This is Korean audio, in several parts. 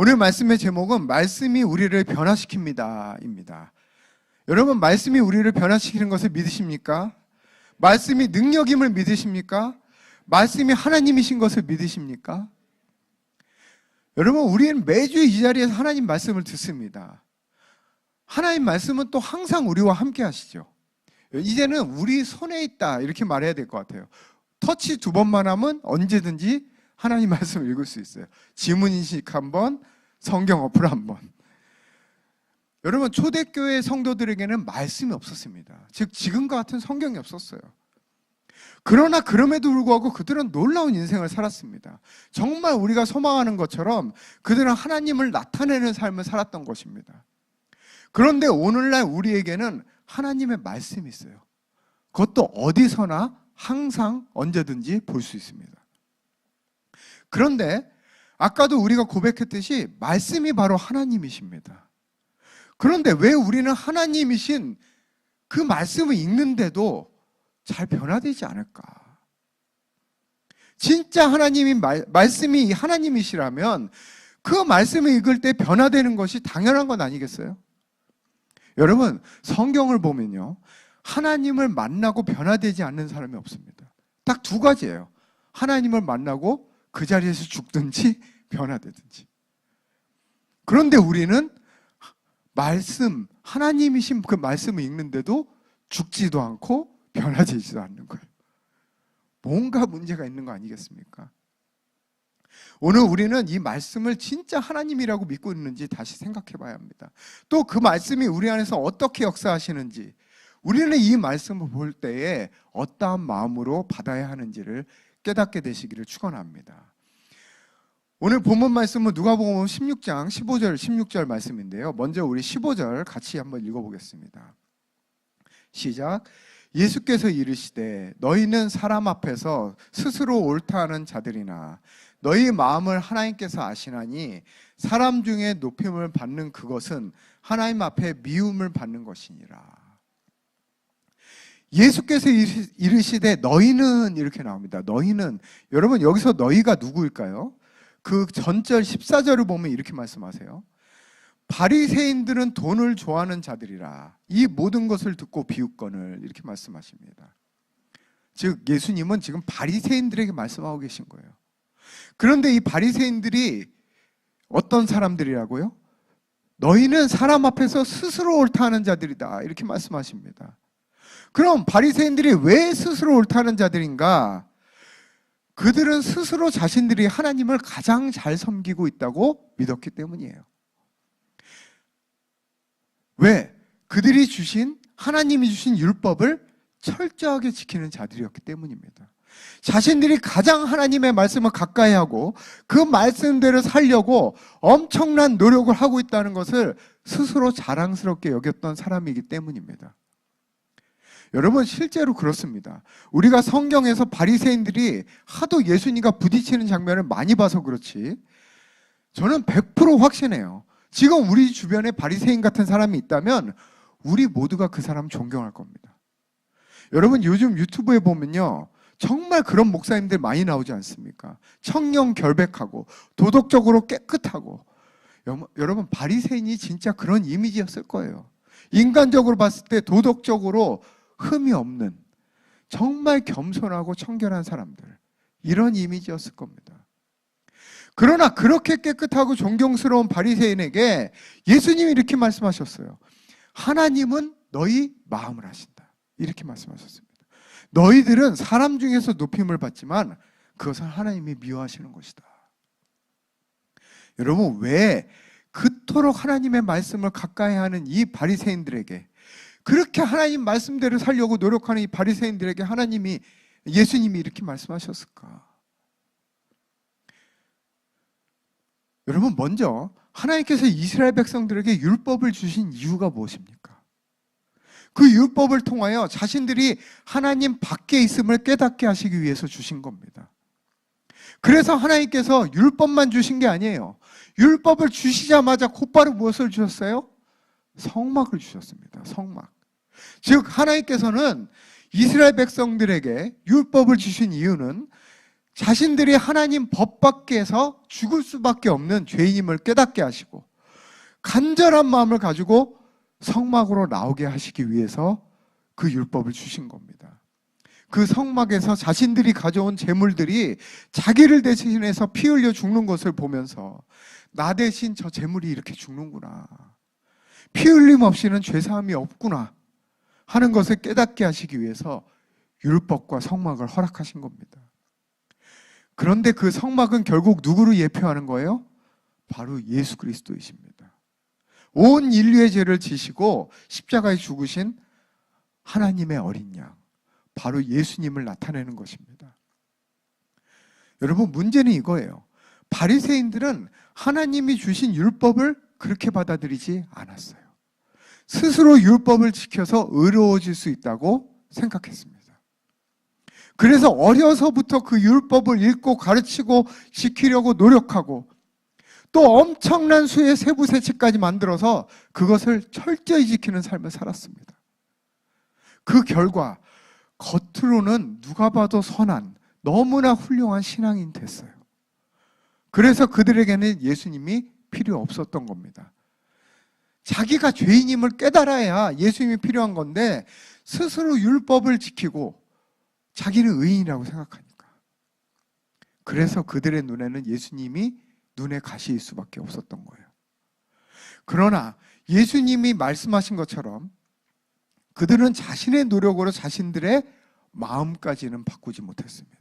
오늘 말씀의 제목은 말씀이 우리를 변화시킵니다 입니다. 여러분, 말씀이 우리를 변화시키는 것을 믿으십니까? 말씀이 능력임을 믿으십니까? 말씀이 하나님이신 것을 믿으십니까? 여러분, 우리는 매주 이 자리에서 하나님 말씀을 듣습니다. 하나님 말씀은 또 항상 우리와 함께 하시죠. 이제는 우리 손에 있다 이렇게 말해야 될 것 같아요. 터치 2번만 하면 언제든지 하나님 말씀을 읽을 수 있어요. 지문인식 1번, 성경 어플 1번. 여러분, 초대교회 성도들에게는 말씀이 없었습니다. 즉 지금과 같은 성경이 없었어요. 그러나 그럼에도 불구하고 그들은 놀라운 인생을 살았습니다. 정말 우리가 소망하는 것처럼 그들은 하나님을 나타내는 삶을 살았던 것입니다. 그런데 오늘날 우리에게는 하나님의 말씀이 있어요. 그것도 어디서나 항상 언제든지 볼 수 있습니다. 그런데 아까도 우리가 고백했듯이 말씀이 바로 하나님이십니다. 그런데 왜 우리는 하나님이신 그 말씀을 읽는데도 잘 변화되지 않을까? 진짜 말씀이 하나님이시라면 그 말씀을 읽을 때 변화되는 것이 당연한 건 아니겠어요? 여러분, 성경을 보면요, 하나님을 만나고 변화되지 않는 사람이 없습니다. 딱 2가지예요. 하나님을 만나고 그 자리에서 죽든지 변화되든지. 그런데 우리는 하나님이신 그 말씀을 읽는데도 죽지도 않고 변화되지도 않는 거예요. 뭔가 문제가 있는 거 아니겠습니까? 오늘 우리는 이 말씀을 진짜 하나님이라고 믿고 있는지 다시 생각해 봐야 합니다. 또 그 말씀이 우리 안에서 어떻게 역사하시는지, 우리는 이 말씀을 볼 때에 어떠한 마음으로 받아야 하는지를 깨닫게 되시기를 축원합니다. 오늘 본문 말씀은 누가복음 16장 15절 16절 말씀인데요. 먼저 우리 15절 같이 한번 읽어보겠습니다. 시작. 예수께서 이르시되 너희는 사람 앞에서 스스로 옳다 하는 자들이나 너희 마음을 하나님께서 아시나니 사람 중에 높임을 받는 그것은 하나님 앞에 미움을 받는 것이니라. 예수께서 이르시되 너희는 이렇게 나옵니다. 너희는, 여러분 여기서 너희가 누구일까요? 그 전절 14절을 보면 이렇게 말씀하세요. 바리새인들은 돈을 좋아하는 자들이라 이 모든 것을 듣고 비웃거늘, 이렇게 말씀하십니다. 즉 예수님은 지금 바리새인들에게 말씀하고 계신 거예요. 그런데 이 바리새인들이 어떤 사람들이라고요? 너희는 사람 앞에서 스스로 옳다 하는 자들이다, 이렇게 말씀하십니다. 그럼 바리새인들이 왜 스스로 옳다 하는 자들인가? 그들은 스스로 자신들이 하나님을 가장 잘 섬기고 있다고 믿었기 때문이에요. 왜? 그들이 하나님이 주신 율법을 철저하게 지키는 자들이었기 때문입니다. 자신들이 가장 하나님의 말씀을 가까이 하고 그 말씀대로 살려고 엄청난 노력을 하고 있다는 것을 스스로 자랑스럽게 여겼던 사람이기 때문입니다. 여러분, 실제로 그렇습니다. 우리가 성경에서 바리새인들이 하도 예수님과 부딪히는 장면을 많이 봐서 그렇지, 저는 100% 확신해요. 지금 우리 주변에 바리새인 같은 사람이 있다면 우리 모두가 그 사람 존경할 겁니다. 여러분, 요즘 유튜브에 보면요, 정말 그런 목사님들 많이 나오지 않습니까? 청렴 결백하고 도덕적으로 깨끗하고. 여러분, 바리새인이 진짜 그런 이미지였을 거예요. 인간적으로 봤을 때 도덕적으로 흠이 없는, 정말 겸손하고 청결한 사람들, 이런 이미지였을 겁니다. 그러나 그렇게 깨끗하고 존경스러운 바리새인에게 예수님이 이렇게 말씀하셨어요. 하나님은 너희 마음을 아신다, 이렇게 말씀하셨습니다. 너희들은 사람 중에서 높임을 받지만 그것은 하나님이 미워하시는 것이다. 여러분, 왜 그토록 하나님의 말씀을 가까이 하는 이 바리새인들에게, 그렇게 하나님 말씀대로 살려고 노력하는 이 바리새인들에게 예수님이 이렇게 말씀하셨을까? 여러분, 먼저 하나님께서 이스라엘 백성들에게 율법을 주신 이유가 무엇입니까? 그 율법을 통하여 자신들이 하나님 밖에 있음을 깨닫게 하시기 위해서 주신 겁니다. 그래서 하나님께서 율법만 주신 게 아니에요. 율법을 주시자마자 곧바로 무엇을 주셨어요? 성막을 주셨습니다. 성막. 즉 하나님께서는 이스라엘 백성들에게 율법을 주신 이유는 자신들이 하나님 법 밖에서 죽을 수밖에 없는 죄인임을 깨닫게 하시고 간절한 마음을 가지고 성막으로 나오게 하시기 위해서 그 율법을 주신 겁니다. 그 성막에서 자신들이 가져온 재물들이 자기를 대신해서 피 흘려 죽는 것을 보면서 나 대신 저 재물이 이렇게 죽는구나, 피 흘림 없이는 죄사함이 없구나 하는 것을 깨닫게 하시기 위해서 율법과 성막을 허락하신 겁니다. 그런데 그 성막은 결국 누구를 예표하는 거예요? 바로 예수 그리스도이십니다. 온 인류의 죄를 지시고 십자가에 죽으신 하나님의 어린 양, 바로 예수님을 나타내는 것입니다. 여러분, 문제는 이거예요. 바리새인들은 하나님이 주신 율법을 그렇게 받아들이지 않았어요. 스스로 율법을 지켜서 의로워질 수 있다고 생각했습니다. 그래서 어려서부터 그 율법을 읽고 가르치고 지키려고 노력하고 또 엄청난 수의 세부세칙까지 만들어서 그것을 철저히 지키는 삶을 살았습니다. 그 결과 겉으로는 누가 봐도 선한 너무나 훌륭한 신앙인 됐어요. 그래서 그들에게는 예수님이 필요 없었던 겁니다. 자기가 죄인임을 깨달아야 예수님이 필요한 건데 스스로 율법을 지키고 자기는 의인이라고 생각하니까. 그래서 그들의 눈에는 예수님이 눈에 가시일 수밖에 없었던 거예요. 그러나 예수님이 말씀하신 것처럼 그들은 자신의 노력으로 자신들의 마음까지는 바꾸지 못했습니다.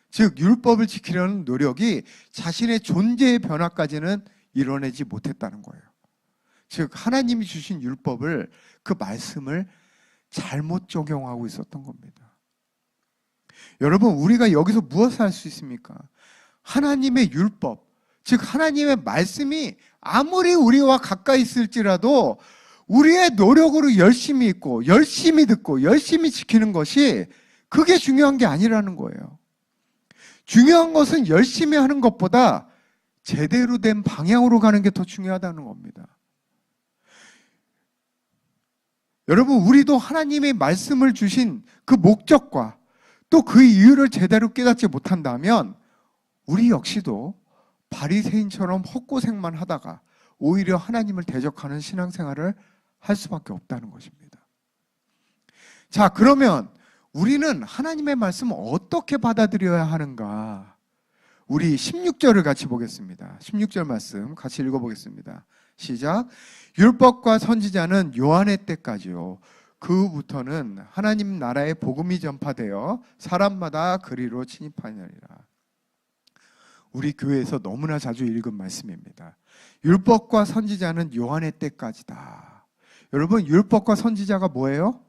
즉 율법을 지키려는 노력이 자신의 존재의 변화까지는 이뤄내지 못했다는 거예요. 즉 하나님이 주신 율법을, 그 말씀을 잘못 적용하고 있었던 겁니다. 여러분, 우리가 여기서 무엇을 할 수 있습니까? 하나님의 율법, 즉 하나님의 말씀이 아무리 우리와 가까이 있을지라도 우리의 노력으로 열심히 읽고 열심히 듣고 열심히 지키는 것이 그게 중요한 게 아니라는 거예요. 중요한 것은 열심히 하는 것보다 제대로 된 방향으로 가는 게 더 중요하다는 겁니다. 여러분, 우리도 하나님의 말씀을 주신 그 목적과 또 그 이유를 제대로 깨닫지 못한다면 우리 역시도 바리새인처럼 헛고생만 하다가 오히려 하나님을 대적하는 신앙생활을 할 수밖에 없다는 것입니다. 자, 그러면 우리는 하나님의 말씀을 어떻게 받아들여야 하는가? 우리 16절을 같이 보겠습니다. 16절 말씀 같이 읽어보겠습니다. 시작. 율법과 선지자는 요한의 때까지요. 그 후부터는 하나님 나라의 복음이 전파되어 사람마다 그리로 침입하느니라. 우리 교회에서 너무나 자주 읽은 말씀입니다. 율법과 선지자는 요한의 때까지다. 여러분, 율법과 선지자가 뭐예요?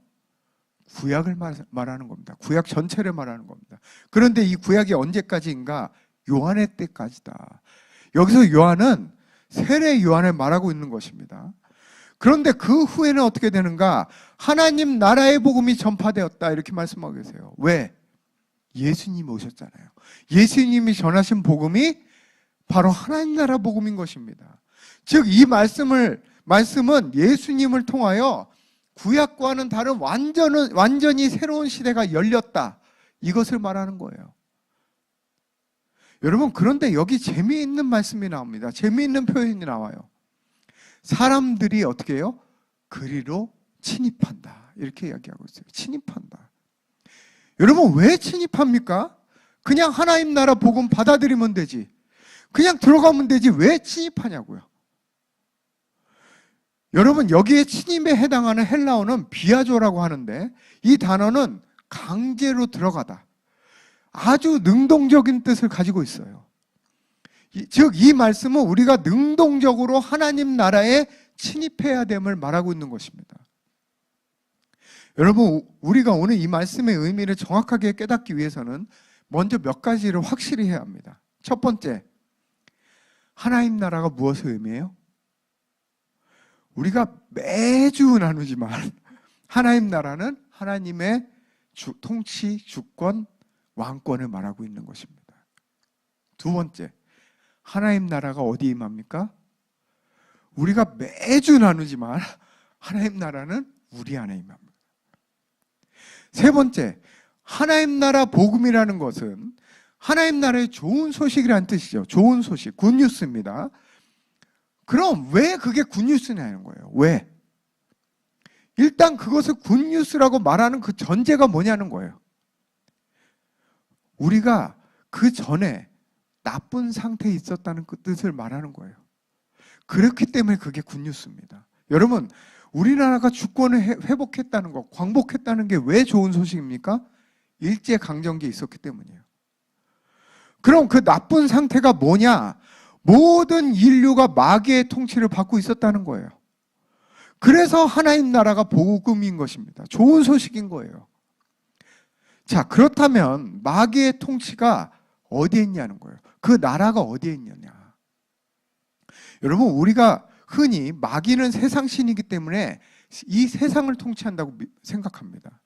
구약을 말하는 겁니다. 구약 전체를 말하는 겁니다. 그런데 이 구약이 언제까지인가? 요한의 때까지다. 여기서 요한은 세례 요한을 말하고 있는 것입니다. 그런데 그 후에는 어떻게 되는가? 하나님 나라의 복음이 전파되었다, 이렇게 말씀하고 계세요. 왜? 예수님이 오셨잖아요. 예수님이 전하신 복음이 바로 하나님 나라 복음인 것입니다. 즉 이 말씀은 예수님을 통하여 구약과는 다른 완전히 새로운 시대가 열렸다, 이것을 말하는 거예요. 여러분, 그런데 여기 재미있는 말씀이 나옵니다. 재미있는 표현이 나와요. 사람들이 어떻게 해요? 그리로 침입한다, 이렇게 이야기하고 있어요. 침입한다. 여러분, 왜 침입합니까? 그냥 하나님 나라 복음 받아들이면 되지, 그냥 들어가면 되지, 왜 침입하냐고요. 여러분, 여기에 침입에 해당하는 헬라어는 비아조라고 하는데 이 단어는 강제로 들어가다, 아주 능동적인 뜻을 가지고 있어요. 즉 이 말씀은 우리가 능동적으로 하나님 나라에 침입해야 됨을 말하고 있는 것입니다. 여러분, 우리가 오늘 이 말씀의 의미를 정확하게 깨닫기 위해서는 먼저 몇 가지를 확실히 해야 합니다. 첫 번째, 하나님 나라가 무엇을 의미해요? 우리가 매주 나누지만 하나님 나라는 하나님의 통치, 주권, 왕권을 말하고 있는 것입니다. 두 번째, 하나님 나라가 어디에 임합니까? 우리가 매주 나누지만 하나님 나라는 우리 안에 임합니다. 세 번째, 하나님 나라 복음이라는 것은 하나님 나라의 좋은 소식이라는 뜻이죠. 좋은 소식, 굿뉴스입니다. 그럼 왜 그게 굿뉴스냐는 거예요. 왜? 일단 그것을 굿뉴스라고 말하는 그 전제가 뭐냐는 거예요. 우리가 그 전에 나쁜 상태에 있었다는 그 뜻을 말하는 거예요. 그렇기 때문에 그게 굿뉴스입니다. 여러분, 우리나라가 주권을 회복했다는 것, 광복했다는 게 왜 좋은 소식입니까? 일제강점기에 있었기 때문이에요. 그럼 그 나쁜 상태가 뭐냐? 모든 인류가 마귀의 통치를 받고 있었다는 거예요. 그래서 하나님 나라가 복음인 것입니다. 좋은 소식인 거예요. 자, 그렇다면 마귀의 통치가 어디에 있냐는 거예요. 그 나라가 어디에 있느냐. 여러분, 우리가 흔히 마귀는 세상 신이기 때문에 이 세상을 통치한다고 생각합니다.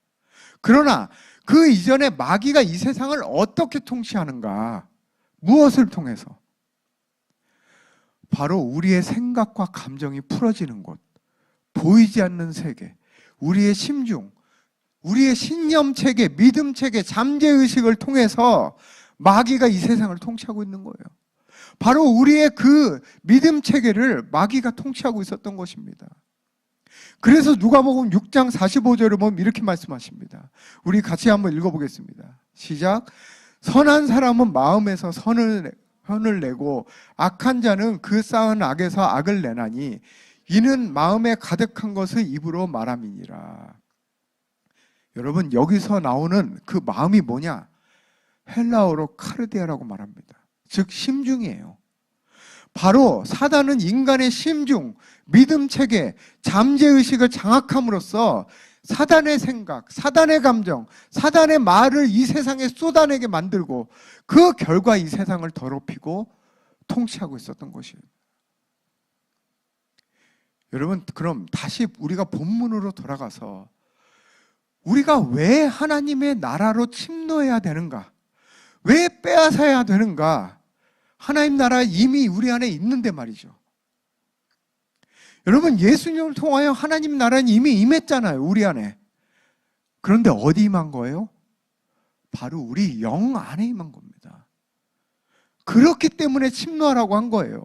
그러나 그 이전에 마귀가 이 세상을 어떻게 통치하는가? 무엇을 통해서? 바로 우리의 생각과 감정이 풀어지는 곳, 보이지 않는 세계, 우리의 심중, 우리의 신념 체계, 믿음 체계, 잠재의식을 통해서 마귀가 이 세상을 통치하고 있는 거예요. 바로 우리의 그 믿음 체계를 마귀가 통치하고 있었던 것입니다. 그래서 누가복음 6장 45절을 보면 이렇게 말씀하십니다. 우리 같이 한번 읽어보겠습니다. 시작. 선한 사람은 마음에서 선을 내고 악한 자는 그 쌓은 악에서 악을 내나니 이는 마음에 가득한 것을 입으로 말함이니라. 여러분, 여기서 나오는 그 마음이 뭐냐? 헬라어로 카르디아라고 말합니다. 즉 심중이에요. 바로 사단은 인간의 심중, 믿음 체계, 잠재의식을 장악함으로써 사단의 생각, 사단의 감정, 사단의 말을 이 세상에 쏟아내게 만들고 그 결과 이 세상을 더럽히고 통치하고 있었던 것이에요. 여러분, 그럼 다시 우리가 본문으로 돌아가서 우리가 왜 하나님의 나라로 침노해야 되는가? 왜 빼앗아야 되는가? 하나님 나라 이미 우리 안에 있는데 말이죠. 여러분, 예수님을 통하여 하나님 나라는 이미 임했잖아요, 우리 안에. 그런데 어디 임한 거예요? 바로 우리 영 안에 임한 겁니다. 그렇기 때문에 침노하라고 한 거예요.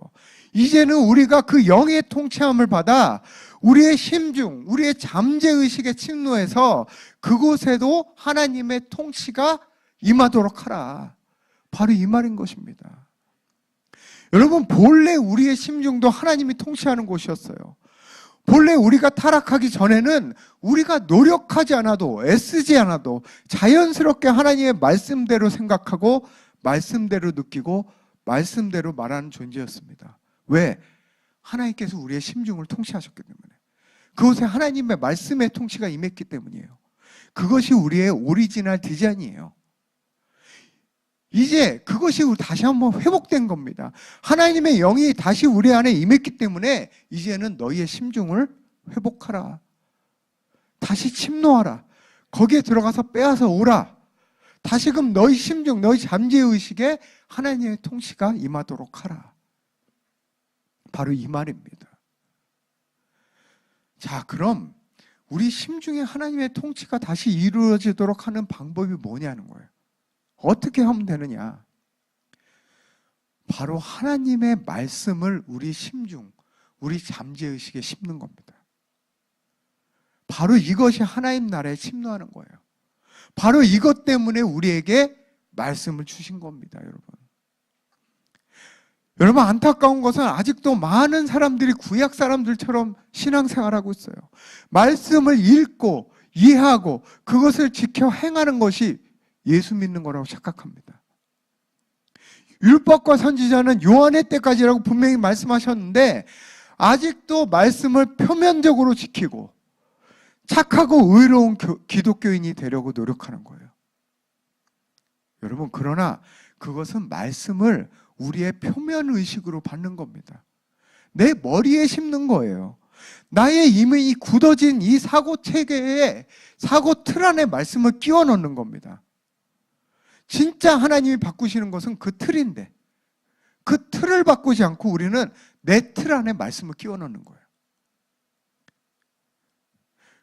이제는 우리가 그 영의 통치함을 받아 우리의 심중, 우리의 잠재의식에 침노해서 그곳에도 하나님의 통치가 임하도록 하라. 바로 이 말인 것입니다. 여러분, 본래 우리의 심중도 하나님이 통치하는 곳이었어요. 본래 우리가 타락하기 전에는 우리가 노력하지 않아도, 애쓰지 않아도 자연스럽게 하나님의 말씀대로 생각하고 말씀대로 느끼고 말씀대로 말하는 존재였습니다. 왜? 하나님께서 우리의 심중을 통치하셨기 때문에. 그곳에 하나님의 말씀의 통치가 임했기 때문이에요. 그것이 우리의 오리지널 디자인이에요. 이제 그것이 다시 한번 회복된 겁니다. 하나님의 영이 다시 우리 안에 임했기 때문에 이제는 너희의 심중을 회복하라. 다시 침노하라. 거기에 들어가서 빼앗아 오라. 다시금 너희 심중, 너희 잠재의식에 하나님의 통치가 임하도록 하라. 바로 이 말입니다. 자, 그럼 우리 심중에 하나님의 통치가 다시 이루어지도록 하는 방법이 뭐냐는 거예요. 어떻게 하면 되느냐? 바로 하나님의 말씀을 우리 심중, 우리 잠재의식에 심는 겁니다. 바로 이것이 하나님 나라에 침노하는 거예요. 바로 이것 때문에 우리에게 말씀을 주신 겁니다, 여러분. 여러분, 안타까운 것은 아직도 많은 사람들이 구약 사람들처럼 신앙생활하고 있어요. 말씀을 읽고 이해하고 그것을 지켜 행하는 것이 예수 믿는 거라고 착각합니다. 율법과 선지자는 요한의 때까지라고 분명히 말씀하셨는데 아직도 말씀을 표면적으로 지키고 착하고 의로운 기독교인이 되려고 노력하는 거예요. 여러분, 그러나 그것은 말씀을 우리의 표면의식으로 받는 겁니다. 내 머리에 심는 거예요. 나의 이미 굳어진 이 사고체계에, 사고 틀 안에 말씀을 끼워 넣는 겁니다. 진짜 하나님이 바꾸시는 것은 그 틀인데 그 틀을 바꾸지 않고 우리는 내 틀 안에 말씀을 끼워 넣는 거예요.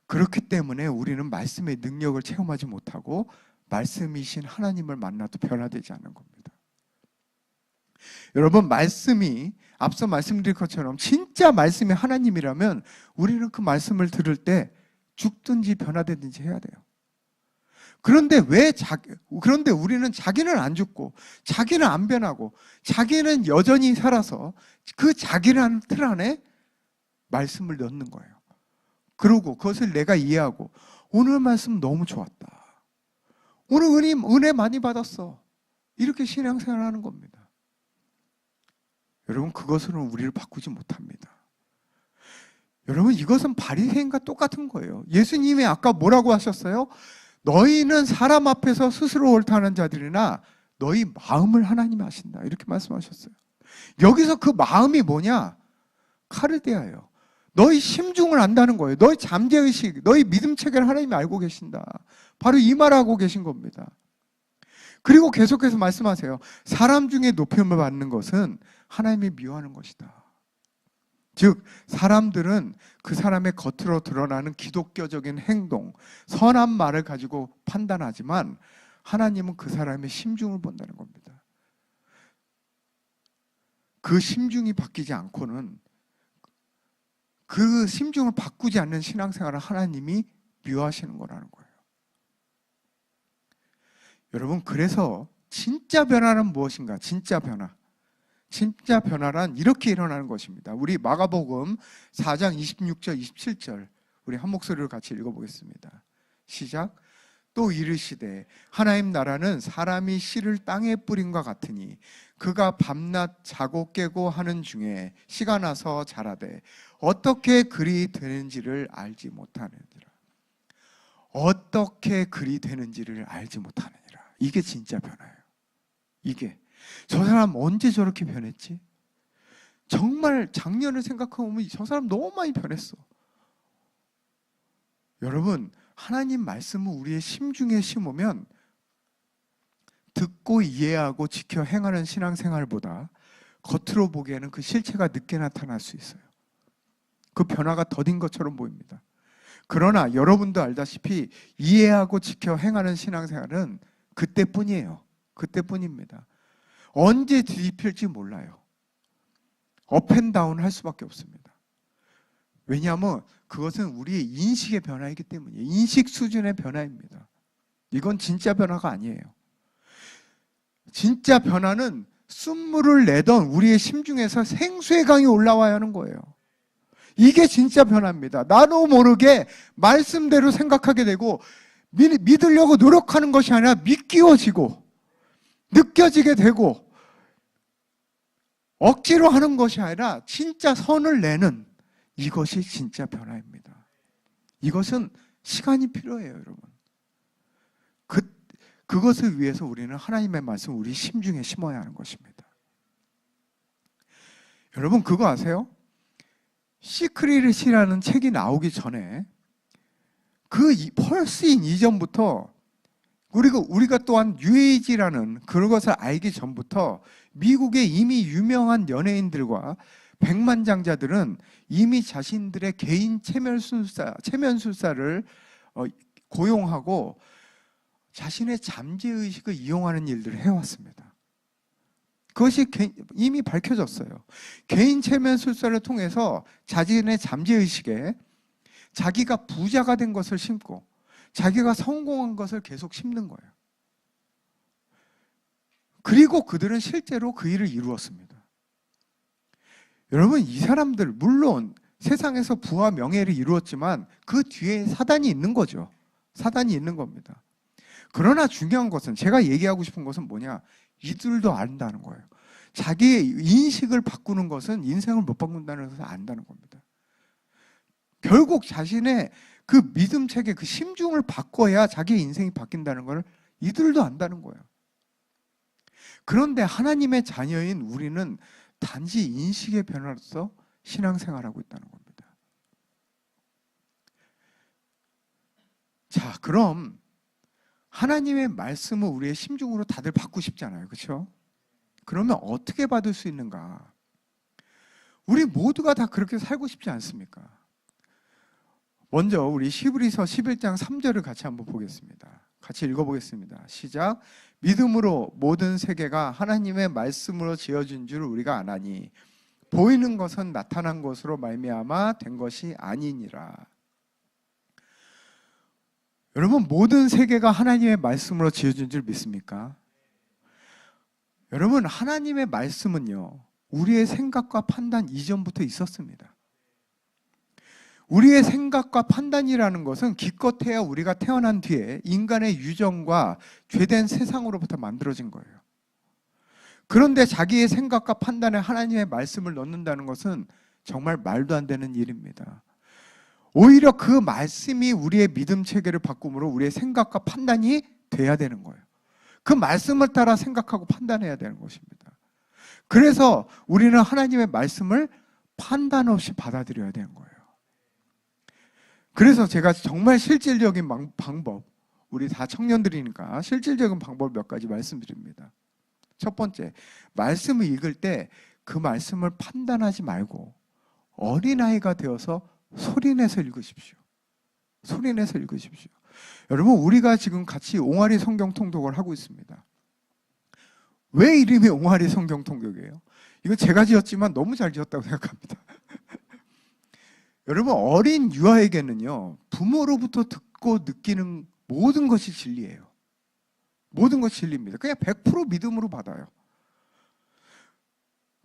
그렇기 때문에 우리는 말씀의 능력을 체험하지 못하고 말씀이신 하나님을 만나도 변화되지 않는 겁니다. 여러분, 말씀이 앞서 말씀드린 것처럼 진짜 말씀이 하나님이라면 우리는 그 말씀을 들을 때 죽든지 변화되든지 해야 돼요. 그런데 우리는 자기는 안 죽고 자기는 안 변하고 자기는 여전히 살아서 그 자기라는 틀 안에 말씀을 넣는 거예요. 그러고 그것을 내가 이해하고 오늘 말씀 너무 좋았다. 오늘 은혜 많이 받았어. 이렇게 신앙생활 하는 겁니다. 여러분, 그것으로는 우리를 바꾸지 못합니다. 여러분, 이것은 바리새인과 똑같은 거예요. 예수님이 아까 뭐라고 하셨어요? 너희는 사람 앞에서 스스로 옳다는 자들이나 너희 마음을 하나님이 아신다. 이렇게 말씀하셨어요. 여기서 그 마음이 뭐냐? 카르디아예요. 너희 심중을 안다는 거예요. 너희 잠재의식, 너희 믿음 체계를 하나님이 알고 계신다. 바로 이 말하고 계신 겁니다. 그리고 계속해서 말씀하세요. 사람 중에 높임을 받는 것은 하나님이 미워하는 것이다. 즉, 사람들은 그 사람의 겉으로 드러나는 기독교적인 행동, 선한 말을 가지고 판단하지만 하나님은 그 사람의 심중을 본다는 겁니다. 그 심중이 바뀌지 않고는, 그 심중을 바꾸지 않는 신앙생활을 하나님이 미워하시는 거라는 거예요. 여러분, 그래서 진짜 변화는 무엇인가? 진짜 변화란 이렇게 일어나는 것입니다. 우리 마가복음 4장 26절, 27절 우리 한 목소리로 같이 읽어보겠습니다. 시작. 또 이르시되 하나님 나라는 사람이 씨를 땅에 뿌린과 같으니 그가 밤낮 자고 깨고 하는 중에 씨가 나서 자라되 어떻게 그리 되는지를 알지 못하느니라. 어떻게 그리 되는지를 알지 못하느니라. 이게 진짜 변화예요. 이게 저 사람 언제 저렇게 변했지? 정말 작년을 생각해보면 저 사람 너무 많이 변했어. 여러분, 하나님 말씀을 우리의 심중에 심으면 듣고 이해하고 지켜 행하는 신앙생활보다 겉으로 보기에는 그 실체가 늦게 나타날 수 있어요. 그 변화가 더딘 것처럼 보입니다. 그러나 여러분도 알다시피 이해하고 지켜 행하는 신앙생활은 그때뿐이에요. 그때뿐입니다. 언제 뒤집힐지 몰라요. 업앤다운 할 수밖에 없습니다. 왜냐하면 그것은 우리의 인식의 변화이기 때문이에요. 인식 수준의 변화입니다. 이건 진짜 변화가 아니에요. 진짜 변화는 숨물을 내던 우리의 심중에서 생수의 강이 올라와야 하는 거예요. 이게 진짜 변화입니다. 나도 모르게 말씀대로 생각하게 되고 믿으려고 노력하는 것이 아니라 믿기워지고 느껴지게 되고 억지로 하는 것이 아니라 진짜 선을 내는, 이것이 진짜 변화입니다. 이것은 시간이 필요해요, 여러분. 그것을 위해서 우리는 하나님의 말씀을 우리 심중에 심어야 하는 것입니다. 여러분, 그거 아세요? 시크릿이라는 책이 나오기 전에 훨씬 이전부터 우리가 또한 뉴에이지라는 그것을 알기 전부터 미국의 이미 유명한 연예인들과 백만장자들은 이미 자신들의 개인 체면술사를 고용하고 자신의 잠재의식을 이용하는 일들을 해왔습니다. 그것이 이미 밝혀졌어요. 개인 체면술사를 통해서 자신의 잠재의식에 자기가 부자가 된 것을 심고 자기가 성공한 것을 계속 심는 거예요. 그리고 그들은 실제로 그 일을 이루었습니다. 여러분, 이 사람들 물론 세상에서 부와 명예를 이루었지만 그 뒤에 사단이 있는 거죠. 사단이 있는 겁니다. 그러나 중요한 것은, 제가 얘기하고 싶은 것은 뭐냐? 이들도 안다는 거예요. 자기의 인식을 바꾸는 것은 인생을 못 바꾼다는 것을 안다는 겁니다. 결국 자신의 그 믿음 체계, 그 심중을 바꿔야 자기의 인생이 바뀐다는 걸 이들도 안다는 거예요. 그런데 하나님의 자녀인 우리는 단지 인식의 변화로서 신앙생활하고 있다는 겁니다. 자, 그럼 하나님의 말씀을 우리의 심중으로 다들 받고 싶잖아요. 그렇죠? 그러면 어떻게 받을 수 있는가? 우리 모두가 다 그렇게 살고 싶지 않습니까? 먼저 우리 히브리서 11장 3절을 같이 한번 보겠습니다. 같이 읽어보겠습니다. 시작. 믿음으로 모든 세계가 하나님의 말씀으로 지어진 줄 우리가 아나니 보이는 것은 나타난 것으로 말미암아 된 것이 아니니라. 여러분, 모든 세계가 하나님의 말씀으로 지어진 줄 믿습니까? 여러분, 하나님의 말씀은요, 우리의 생각과 판단 이전부터 있었습니다. 우리의 생각과 판단이라는 것은 기껏해야 우리가 태어난 뒤에 인간의 유전과 죄된 세상으로부터 만들어진 거예요. 그런데 자기의 생각과 판단에 하나님의 말씀을 넣는다는 것은 정말 말도 안 되는 일입니다. 오히려 그 말씀이 우리의 믿음 체계를 바꿈으로 우리의 생각과 판단이 돼야 되는 거예요. 그 말씀을 따라 생각하고 판단해야 되는 것입니다. 그래서 우리는 하나님의 말씀을 판단 없이 받아들여야 되는 거예요. 그래서 제가 정말 실질적인 방법, 우리 다 청년들이니까 실질적인 방법 몇 가지 말씀드립니다. 첫 번째, 말씀을 읽을 때 그 말씀을 판단하지 말고 어린아이가 되어서 소리내서 읽으십시오. 소리내서 읽으십시오. 여러분, 우리가 지금 같이 옹알이 성경 통독을 하고 있습니다. 왜 이름이 옹알이 성경 통독이에요? 이거 제가 지었지만 너무 잘 지었다고 생각합니다. 여러분, 어린 유아에게는요, 부모로부터 듣고 느끼는 모든 것이 진리예요. 모든 것이 진리입니다. 그냥 100% 믿음으로 받아요.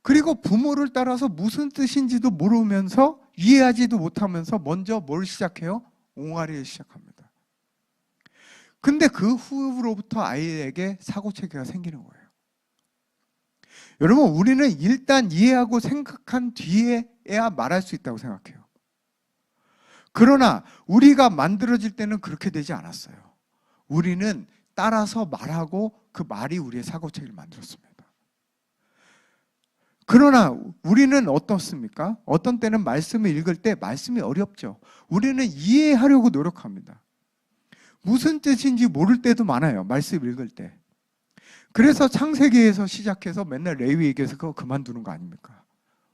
그리고 부모를 따라서 무슨 뜻인지도 모르면서 이해하지도 못하면서 먼저 뭘 시작해요? 옹알이를 시작합니다. 근데 그 후로부터 아이에게 사고체계가 생기는 거예요. 여러분, 우리는 일단 이해하고 생각한 뒤에야 말할 수 있다고 생각해요. 그러나 우리가 만들어질 때는 그렇게 되지 않았어요. 우리는 따라서 말하고 그 말이 우리의 사고체계를 만들었습니다. 그러나 우리는 어떻습니까? 어떤 때는 말씀을 읽을 때 말씀이 어렵죠. 우리는 이해하려고 노력합니다. 무슨 뜻인지 모를 때도 많아요. 말씀 읽을 때. 그래서 창세기에서 시작해서 맨날 레위기에서 그거 그만두는 거 아닙니까?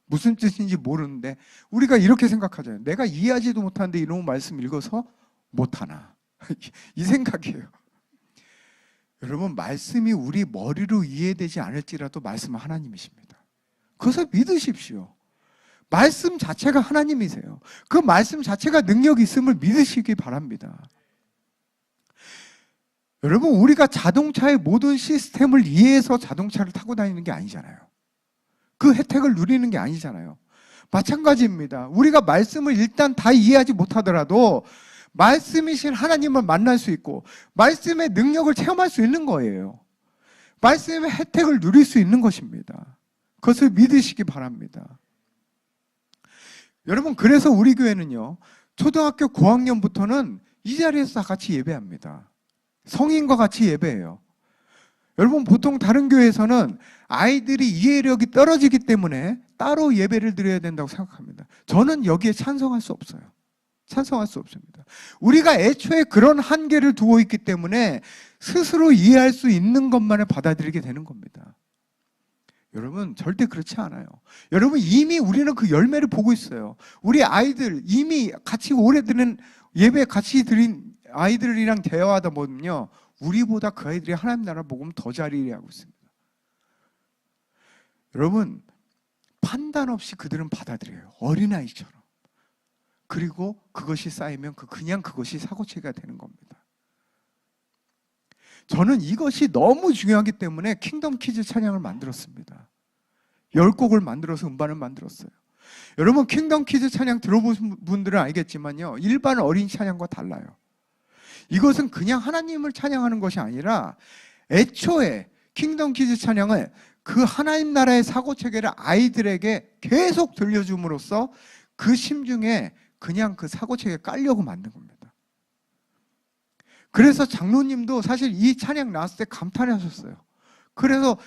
무슨 뜻인지 모르는데 우리가 이렇게 생각하잖아요. 내가 이해하지도 못하는데 이런 말씀 읽어서 못하나. 이 생각이에요. 여러분, 말씀이 우리 머리로 이해되지 않을지라도 말씀은 하나님이십니다. 그것을 믿으십시오. 말씀 자체가 하나님이세요. 그 말씀 자체가 능력이 있음을 믿으시기 바랍니다. 여러분, 우리가 자동차의 모든 시스템을 이해해서 자동차를 타고 다니는 게 아니잖아요. 그 혜택을 누리는 게 아니잖아요. 마찬가지입니다. 우리가 말씀을 일단 다 이해하지 못하더라도 말씀이신 하나님을 만날 수 있고 말씀의 능력을 체험할 수 있는 거예요. 말씀의 혜택을 누릴 수 있는 것입니다. 그것을 믿으시기 바랍니다. 여러분, 그래서 우리 교회는요, 초등학교 고학년부터는 이 자리에서 다 같이 예배합니다. 성인과 같이 예배해요. 여러분, 보통 다른 교회에서는 아이들이 이해력이 떨어지기 때문에 따로 예배를 드려야 된다고 생각합니다. 저는 여기에 찬성할 수 없어요. 찬성할 수 없습니다. 우리가 애초에 그런 한계를 두고 있기 때문에 스스로 이해할 수 있는 것만을 받아들이게 되는 겁니다. 여러분, 절대 그렇지 않아요. 여러분, 이미 우리는 그 열매를 보고 있어요. 우리 아이들, 이미 같이 오래 드는 예배 같이 드린 아이들이랑 대화하다 보면요, 우리보다 그 아이들이 하나님 나라 복음 더 잘 이해하고 있습니다. 여러분, 판단 없이 그들은 받아들여요. 어린아이처럼. 그리고 그것이 쌓이면 그냥 그것이 사고체계가 되는 겁니다. 저는 이것이 너무 중요하기 때문에 킹덤 키즈 찬양을 만들었습니다. 10곡을 만들어서 음반을 만들었어요. 여러분, 킹덤 키즈 찬양 들어보신 분들은 알겠지만요, 일반 어린 찬양과 달라요. 이것은 그냥 하나님을 찬양하는 것이 아니라 애초에 킹덤 키즈 찬양을 그 하나님 나라의 사고체계를 아이들에게 계속 들려줌으로써 그 심중에 그냥 그 사고체계에 깔려고 만든 겁니다. 그래서 장로님도 사실 이 찬양 나왔을 때 감탄하셨어요. 그래서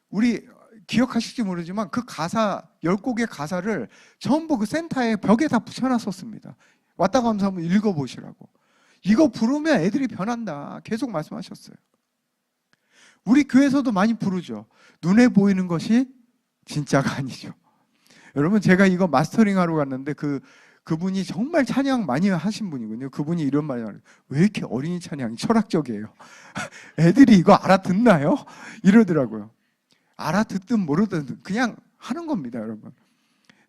우리 기억하실지 모르지만 그 가사, 10곡의 가사를 전부 그 센터에 벽에 다 붙여놨었습니다. 왔다 가면서 한번 읽어보시라고. 이거 부르면 애들이 변한다. 계속 말씀하셨어요. 우리 교회에서도 많이 부르죠. 눈에 보이는 것이 진짜가 아니죠. 여러분, 제가 이거 마스터링 하러 갔는데 그 그분이 정말 찬양 많이 하신 분이군요. 그분이 이런 말을 하요. 왜 이렇게 어린이 찬양이 철학적이에요? 애들이 이거 알아듣나요? 이러더라고요. 알아듣든 모르든 그냥 하는 겁니다, 여러분.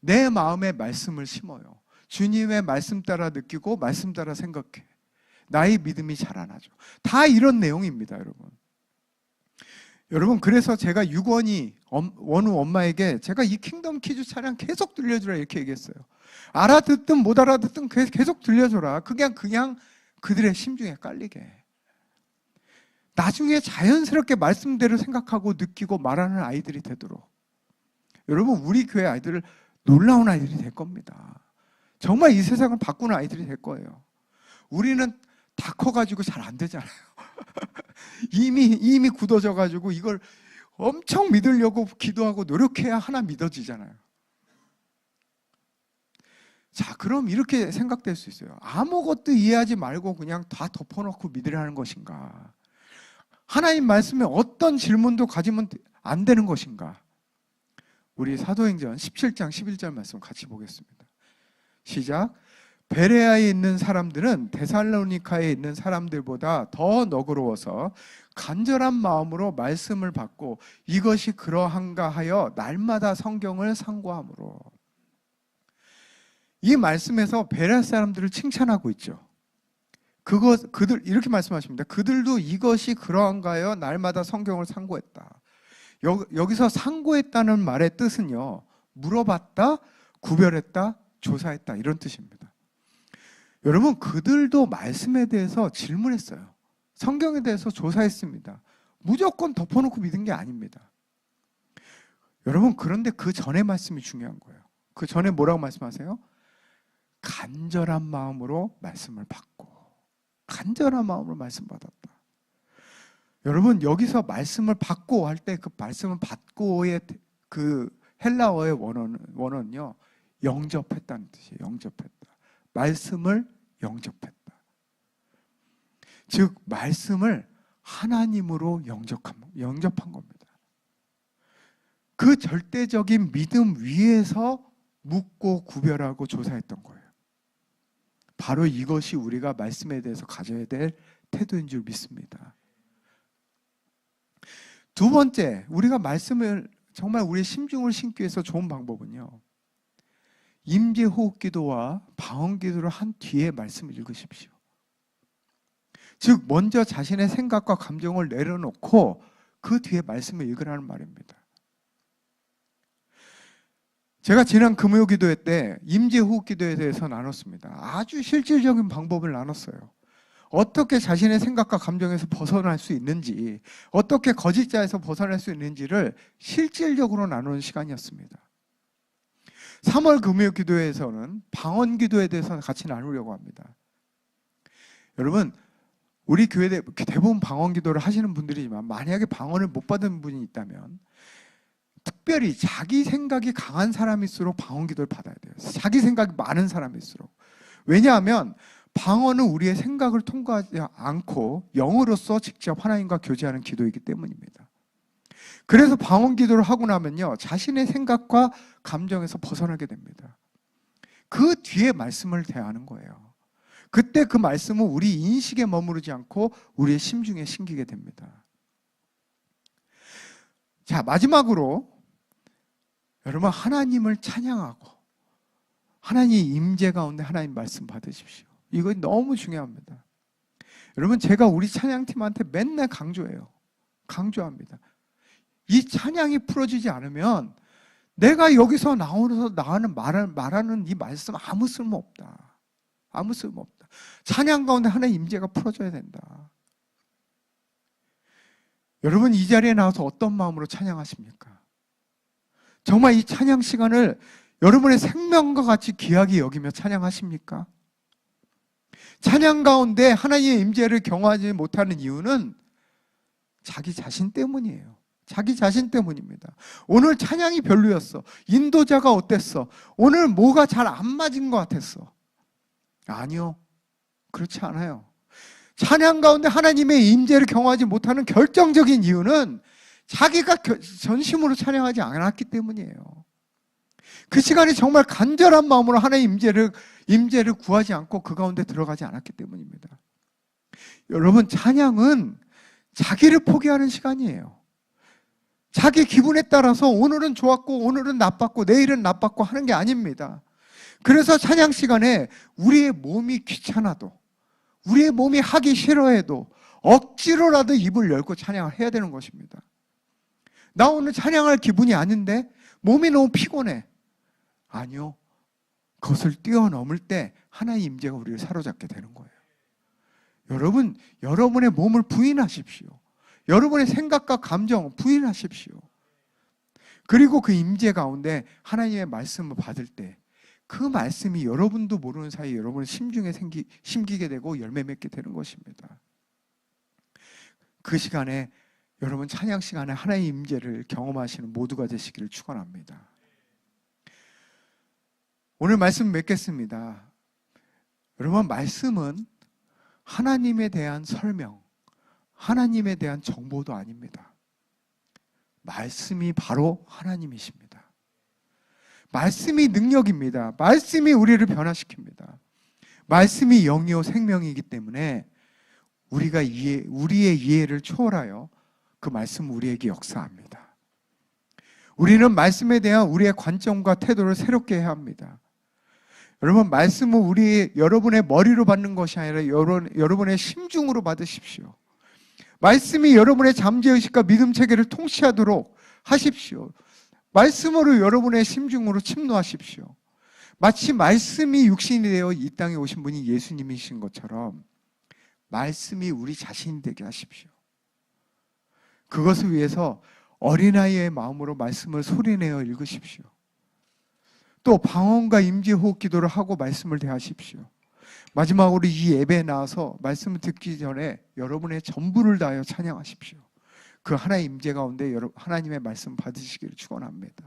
내 마음에 말씀을 심어요. 주님의 말씀 따라 느끼고 말씀 따라 생각해. 나의 믿음이 자라나죠. 다 이런 내용입니다, 여러분. 여러분, 그래서 제가 유건이 원우 엄마에게 제가 이 킹덤 키즈 찬양 계속 들려주라 이렇게 얘기했어요. 알아듣든 못 알아듣든 계속 들려줘라. 그냥 그들의 심중에 깔리게. 나중에 자연스럽게 말씀대로 생각하고 느끼고 말하는 아이들이 되도록. 여러분, 우리 교회 아이들을 놀라운 아이들이 될 겁니다. 정말 이 세상을 바꾸는 아이들이 될 거예요. 우리는 다 커가지고 잘 안 되잖아요. 이미 굳어져가지고 이걸 엄청 믿으려고 기도하고 노력해야 하나 믿어지잖아요. 자, 그럼 이렇게 생각될 수 있어요. 아무것도 이해하지 말고 그냥 다 덮어놓고 믿으라는 것인가? 하나님 말씀에 어떤 질문도 가지면 안 되는 것인가? 우리 사도행전 17장 11절 말씀 같이 보겠습니다. 시작. 베레아에 있는 사람들은 데살로니카에 있는 사람들보다 더 너그러워서 간절한 마음으로 말씀을 받고 이것이 그러한가 하여 날마다 성경을 상고함으로. 이 말씀에서 베레아 사람들을 칭찬하고 있죠. 그들 이렇게 말씀하십니다. 그들도 이것이 그러한가 하여 날마다 성경을 상고했다. 여기서 상고했다는 말의 뜻은요, 물어봤다, 구별했다, 조사했다 이런 뜻입니다. 여러분, 그들도 말씀에 대해서 질문했어요. 성경에 대해서 조사했습니다. 무조건 덮어놓고 믿은 게 아닙니다. 여러분, 그런데 그 전에 말씀이 중요한 거예요. 그 전에 뭐라고 말씀하세요? 간절한 마음으로 말씀을 받고, 간절한 마음으로 말씀 받았다. 여러분, 여기서 말씀을 받고 할 때 그 말씀을 받고의 그 헬라어의 원어는요, 영접했다는 뜻이에요. 영접했다. 말씀을 영접했다. 즉, 말씀을 하나님으로 영접한 겁니다. 그 절대적인 믿음 위에서 묻고 구별하고 조사했던 거예요. 바로 이것이 우리가 말씀에 대해서 가져야 될 태도인 줄 믿습니다. 두 번째, 우리가 말씀을 정말 우리의 심중을 심기 위해서 좋은 방법은요, 임재 호흡 기도와 방언 기도를 한 뒤에 말씀을 읽으십시오. 즉, 먼저 자신의 생각과 감정을 내려놓고 그 뒤에 말씀을 읽으라는 말입니다. 제가 지난 금요 기도회 때 임재 호흡 기도에 대해서 나눴습니다. 아주 실질적인 방법을 나눴어요. 어떻게 자신의 생각과 감정에서 벗어날 수 있는지, 어떻게 거짓자에서 벗어날 수 있는지를 실질적으로 나누는 시간이었습니다. 3월 금요 기도회에서는 방언 기도에 대해서 같이 나누려고 합니다. 여러분, 우리 교회 대부분 방언 기도를 하시는 분들이지만 만약에 방언을 못 받은 분이 있다면 특별히 자기 생각이 강한 사람일수록 방언 기도를 받아야 돼요. 자기 생각이 많은 사람일수록. 왜냐하면 방언은 우리의 생각을 통과하지 않고 영으로서 직접 하나님과 교제하는 기도이기 때문입니다. 그래서 방언 기도를 하고 나면요, 자신의 생각과 감정에서 벗어나게 됩니다. 그 뒤에 말씀을 대하는 거예요. 그때 그 말씀은 우리 인식에 머무르지 않고 우리의 심중에 심기게 됩니다. 자, 마지막으로 여러분, 하나님을 찬양하고 하나님 임재 가운데 하나님 말씀 받으십시오. 이거 너무 중요합니다. 여러분, 제가 우리 찬양팀한테 맨날 강조합니다. 이 찬양이 풀어지지 않으면 내가 여기서 말하는 이 말씀 아무 쓸모 없다. 아무 쓸모 없다. 찬양 가운데 하나의 임재가 풀어져야 된다. 여러분, 이 자리에 나와서 어떤 마음으로 찬양하십니까? 정말 이 찬양 시간을 여러분의 생명과 같이 귀하게 여기며 찬양하십니까? 찬양 가운데 하나님의 임재를 경험하지 못하는 이유는 자기 자신 때문이에요. 자기 자신 때문입니다. 오늘 찬양이 별로였어. 인도자가 어땠어? 오늘 뭐가 잘 안 맞은 것 같았어. 아니요, 그렇지 않아요. 찬양 가운데 하나님의 임재를 경험하지 못하는 결정적인 이유는 자기가 전심으로 찬양하지 않았기 때문이에요. 그 시간에 정말 간절한 마음으로 하나님 임재를 구하지 않고 그 가운데 들어가지 않았기 때문입니다. 여러분, 찬양은 자기를 포기하는 시간이에요. 자기 기분에 따라서 오늘은 좋았고 오늘은 나빴고 내일은 나빴고 하는 게 아닙니다. 그래서 찬양 시간에 우리의 몸이 귀찮아도, 우리의 몸이 하기 싫어해도 억지로라도 입을 열고 찬양을 해야 되는 것입니다. 나 오늘 찬양할 기분이 아닌데 몸이 너무 피곤해. 아니요. 그것을 뛰어넘을 때 하나님의 임재가 우리를 사로잡게 되는 거예요. 여러분, 여러분의 몸을 부인하십시오. 여러분의 생각과 감정 부인하십시오. 그리고 그 임재 가운데 하나님의 말씀을 받을 때 그 말씀이 여러분도 모르는 사이에 여러분의 심중에 심기게 되고 열매 맺게 되는 것입니다. 그 시간에 여러분 찬양 시간에 하나님의 임재를 경험하시는 모두가 되시기를 축원합니다. 오늘 말씀 맺겠습니다. 여러분, 말씀은 하나님에 대한 설명, 하나님에 대한 정보도 아닙니다. 말씀이 바로 하나님이십니다. 말씀이 능력입니다. 말씀이 우리를 변화시킵니다. 말씀이 영이요 생명이기 때문에 우리의 이해를 초월하여 그 말씀은 우리에게 역사합니다. 우리는 말씀에 대한 우리의 관점과 태도를 새롭게 해야 합니다. 여러분, 말씀은 여러분의 머리로 받는 것이 아니라 여러분의 심중으로 받으십시오. 말씀이 여러분의 잠재의식과 믿음 체계를 통치하도록 하십시오. 말씀으로 여러분의 심중으로 침노하십시오. 마치 말씀이 육신이 되어 이 땅에 오신 분이 예수님이신 것처럼 말씀이 우리 자신이 되게 하십시오. 그것을 위해서 어린아이의 마음으로 말씀을 소리내어 읽으십시오. 또 방언과 임재호흡 기도를 하고 말씀을 대하십시오. 마지막으로 이 예배에 나와서 말씀을 듣기 전에 여러분의 전부를 다하여 찬양하십시오. 그 하나의 임재 가운데 하나님의 말씀 받으시기를 축원합니다.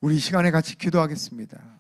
우리 이 시간에 같이 기도하겠습니다.